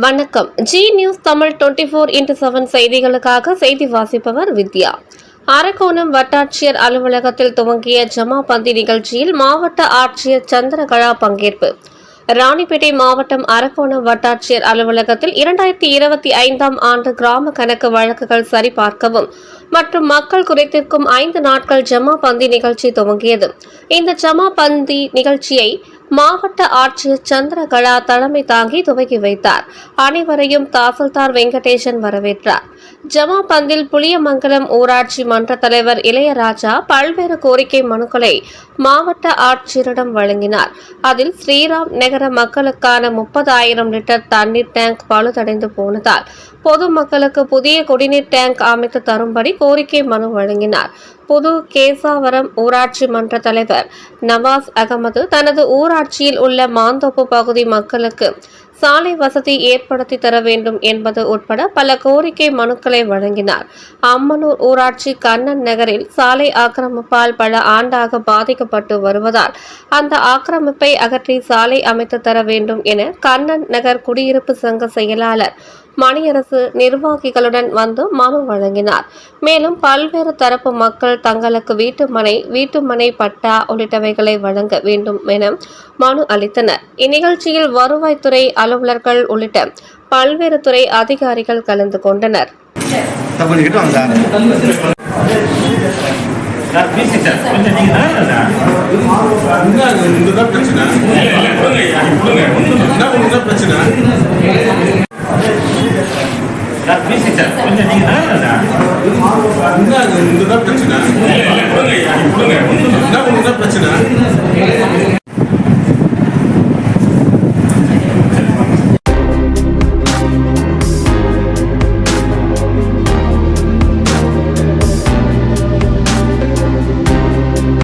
வணக்கம். G news Tamil 24x7 செய்திகளுக்காக செய்தி வாசிப்பவர் வித்யா. அரக்கோணம் வட்டாட்சியர் அலுவலகத்தில் துவங்கிய ஜமாபந்தி நிகழ்ச்சியில் மாவட்ட ஆட்சியர் சந்திரகலா பங்கேற்பு. ராணிப்பேட்டை மாவட்டம் அரக்கோணம் வட்டாட்சியர் அலுவலகத்தில் 2025ஆம் ஆண்டு கிராம கணக்கு வழக்குகள் சரிபார்க்கவும் மற்றும் மக்கள் குறைத்திருக்கும் 5 நாட்கள் ஜமாபந்தி நிகழ்ச்சி துவங்கியது. இந்த ஜமாபந்தி நிகழ்ச்சியை மாவட்ட ஆட்சியர் சந்திரகலா தலைமை தாங்கி துவக்கி வைத்தார். அனைவரையும் தாசில்தார் வெங்கடேசன் வரவேற்றார். ஜமாபந்தில் புளியமங்கலம் ஊராட்சி மன்ற தலைவர் இளையராஜா பல்வேறு கோரிக்கை மனுக்களை மாவட்ட ஆட்சியரிடம் வழங்கினார். அதில் ஸ்ரீராம் நகர மக்களுக்கான 30,000 லிட்டர் தண்ணீர் டேங்க் பழுதடைந்து போனதால் பொதுமக்களுக்கு புதிய குடிநீர் டேங்க் அமைத்து தரும்படி கோரிக்கை மனு வழங்கினார். புது கேசாவரம் ஊராட்சி மன்ற தலைவர் நவாஸ் அகமது தனது ஊராட்சியில் உள்ள மாந்தோப்பு பகுதி மக்களுக்கு சாலை வசதி ஏற்படுத்தி தர வேண்டும் என்பது உட்பட பல கோரிக்கை மனுக்களை வழங்கினார். அம்மனூர் ஊராட்சி கண்ணன் நகரில் சாலை ஆக்கிரமிப்பால் பல ஆண்டாக பாதிக்கப்பட்டு வருவதால் அந்த ஆக்கிரமிப்பை அகற்றி சாலை அமைத்து தர வேண்டும் என கண்ணன் நகர் குடியிருப்பு சங்க செயலாளர் மணியரசு நிர்வாகிகளுடன் வந்து மனு வழங்கினார். மேலும் பல்வேறு தரப்பு மக்கள் தங்களுக்கு வீட்டுமனை பட்டா உள்ளிட்டவைகளை வழங்க வேண்டும் என மனு அளித்தனர். இந்நிகழ்ச்சியில் வருவாய்த்துறை அலுவலர்கள் உள்ளிட்ட பல்வேறு துறை அதிகாரிகள் கலந்து கொண்டனர். பிரச்சனை